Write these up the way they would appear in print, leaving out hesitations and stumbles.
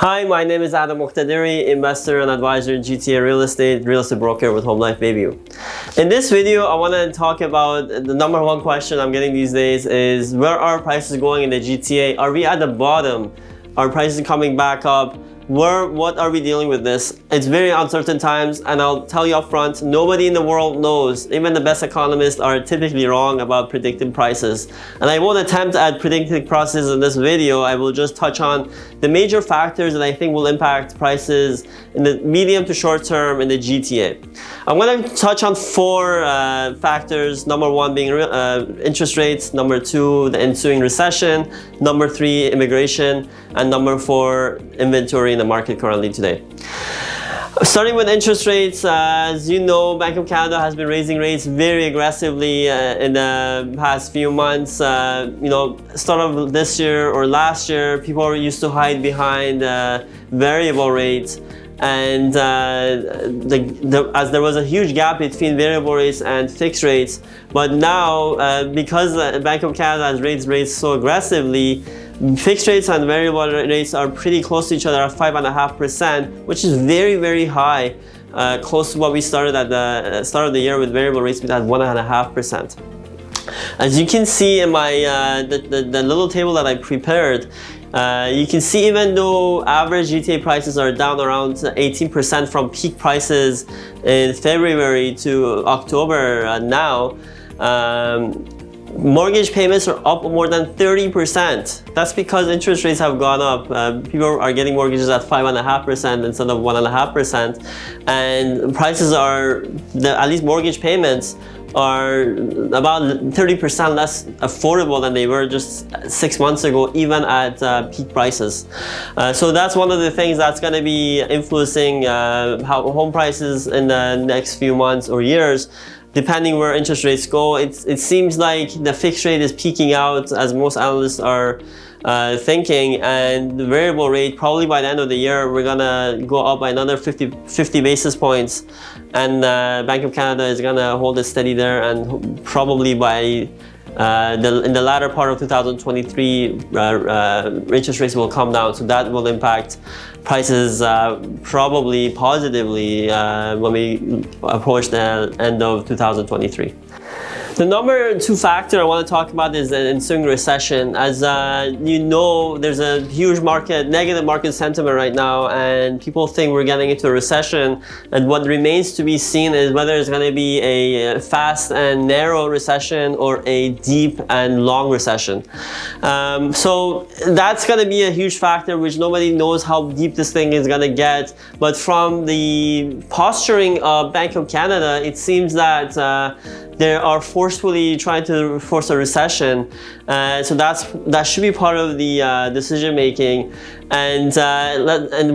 Hi, my name is Adam Muqtadiri, investor and advisor in GTA real estate broker with Home Life Bayview. In this video, I want to talk about the number one question I'm getting these days is where are prices going in the GTA? Are we at the bottom? Are prices coming back up? What are we dealing with this? It's very uncertain times, and I'll tell you up front, nobody in the world knows. Even the best economists are typically wrong about predicting prices. And I won't attempt at predicting prices in this video. I will just touch on the major factors that I think will impact prices in the medium to short term in the GTA. I'm going to touch on four factors. Number one being interest rates. Number two, the ensuing recession. Number three, immigration. And number four, inventory in the market currently today. Starting with interest rates, as you know, Bank of Canada has been raising rates very aggressively in the past few months. Start of this year or last year, people used to hide behind variable rates. And as there was a huge gap between variable rates and fixed rates, but now because Bank of Canada has raised rates so aggressively, fixed rates and variable rates are pretty close to each other at 5.5%, which is very, very high, close to what we started at the start of the year with variable rates at 1.5%. As you can see in my the little table that I prepared, you can see even though average GTA prices are down around 18% from peak prices in February to October now, mortgage payments are up more than 30%. That's because interest rates have gone up. People are getting mortgages at 5.5% instead of 1.5%, and prices are, at least mortgage payments, are about 30% less affordable than they were just 6 months ago, even at peak prices. So that's one of the things that's going to be influencing how home prices in the next few months or years, depending where interest rates go. It seems like the fixed rate is peaking out, as most analysts are thinking, and the variable rate, probably by the end of the year, we're gonna go up by another 50 basis points, and Bank of Canada is gonna hold it steady there, and probably by in the latter part of 2023, interest rates will come down, so that will impact prices probably positively when we approach the end of 2023. The number two factor I want to talk about is the ensuing recession. As you know, there's a huge negative market sentiment right now, and people think we're getting into a recession. And what remains to be seen is whether it's going to be a fast and narrow recession or a deep and long recession. So that's going to be a huge factor, which nobody knows how deep this thing is going to get. But from the posturing of Bank of Canada, it seems that they are forcefully trying to force a recession, so that should be part of the decision making. And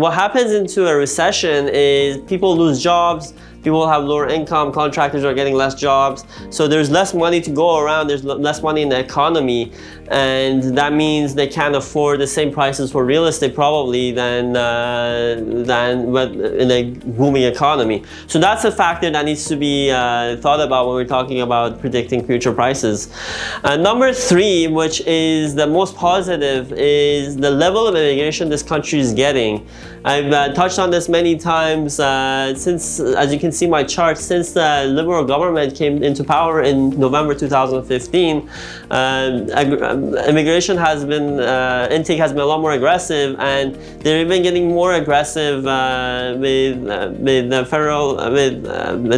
what happens into a recession is people lose jobs, people have lower income, contractors are getting less jobs, so there's less money to go around, there's less money in the economy, and that means they can't afford the same prices for real estate probably than in a booming economy. So that's a factor that needs to be thought about when we're talking about predicting future prices. Number three, which is the most positive, is the level of immigration this country is getting. I've touched on this many times since, as you can see my chart, since the Liberal government came into power in November 2015, immigration has been, intake has been a lot more aggressive, and they're even getting more aggressive with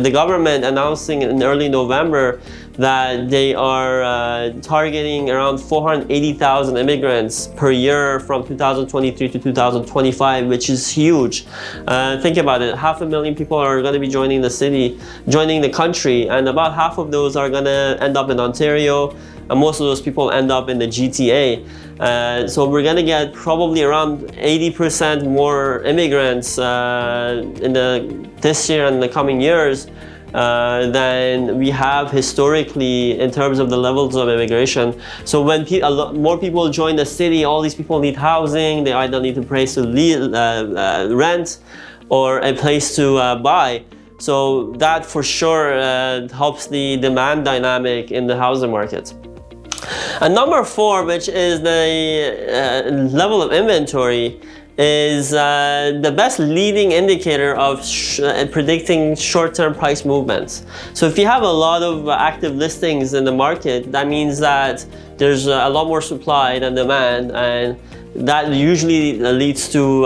the government announcing in early November that they are targeting around 480,000 immigrants per year from 2023 to 2025, which is huge. Think about it, 500,000 people are going to be joining the country, and about half of those are going to end up in Ontario, and most of those people end up in the GTA. So we're going to get probably around 80% more immigrants this year and the coming years than we have historically in terms of the levels of immigration. So when more people join the city, all these people need housing. They either need a place to rent or a place to buy. So that for sure helps the demand dynamic in the housing market. And number four, which is the level of inventory, is the best leading indicator of predicting short-term price movements. So if you have a lot of active listings in the market, that means that there's a lot more supply than demand, and that usually leads to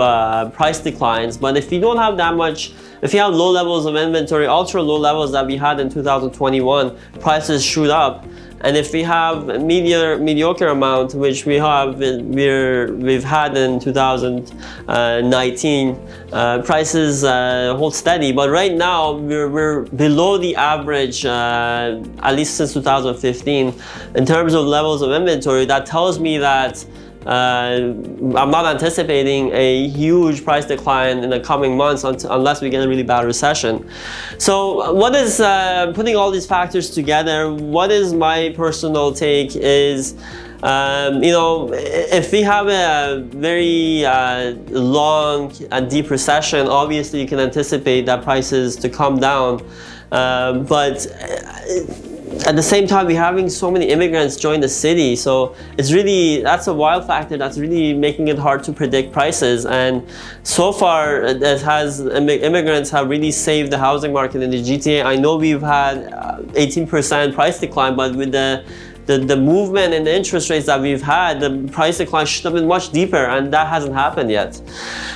price declines. But if you don't have that much, if you have low levels of inventory, ultra low levels that we had in 2021, prices shoot up. And if we have a mediocre amount, which we've had in 2019, prices hold steady. But right now we're below the average, at least since 2015, in terms of levels of inventory. That tells me that I'm not anticipating a huge price decline in the coming months unless we get a really bad recession. So what is, putting all these factors together, what is my personal take is, you know, if we have a very long and deep recession, obviously you can anticipate that prices to come down. But at the same time, we're having so many immigrants join the city, so it's really, that's a wild factor that's really making it hard to predict prices. And so far, immigrants have really saved the housing market in the GTA. I know we've had 18% price decline, but with the movement in the interest rates that we've had, the price decline should have been much deeper, and that hasn't happened yet.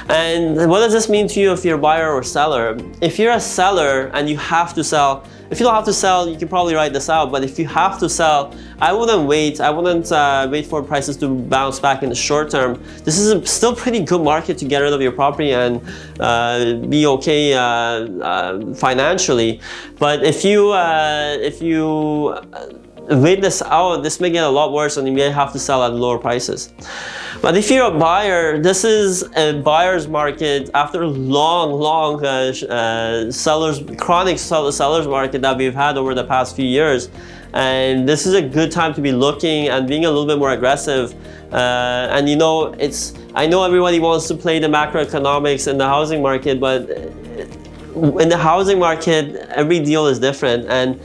And what does this mean to you if you're a buyer or seller? If you're a seller and you have to sell, if you don't have to sell, you can probably write this out, but if you have to sell, I wouldn't wait. I wouldn't wait for prices to bounce back in the short term. This is a still pretty good market to get rid of your property and be okay financially. But if you wait this out, this may get a lot worse and you may have to sell at lower prices. But if you're a buyer, this is a buyer's market after a long chronic sellers market that we've had over the past few years. And this is a good time to be looking and being a little bit more aggressive. And you know, I know everybody wants to play the macroeconomics in the housing market, but in the housing market, every deal is different. And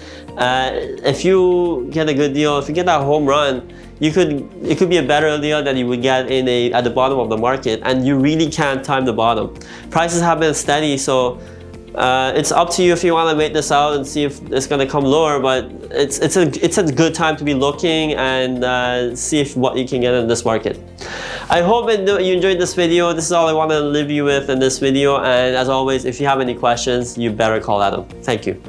if you get a good deal, if you get that home run, it could be a better deal than you would get at the bottom of the market, and you really can't time the bottom. Prices have been steady, so it's up to you if you want to wait this out and see if it's going to come lower. But it's a good time to be looking and see what you can get in this market. I hope you enjoyed this video. This is all I want to leave you with in this video. And as always, if you have any questions, you better call Adam. Thank you.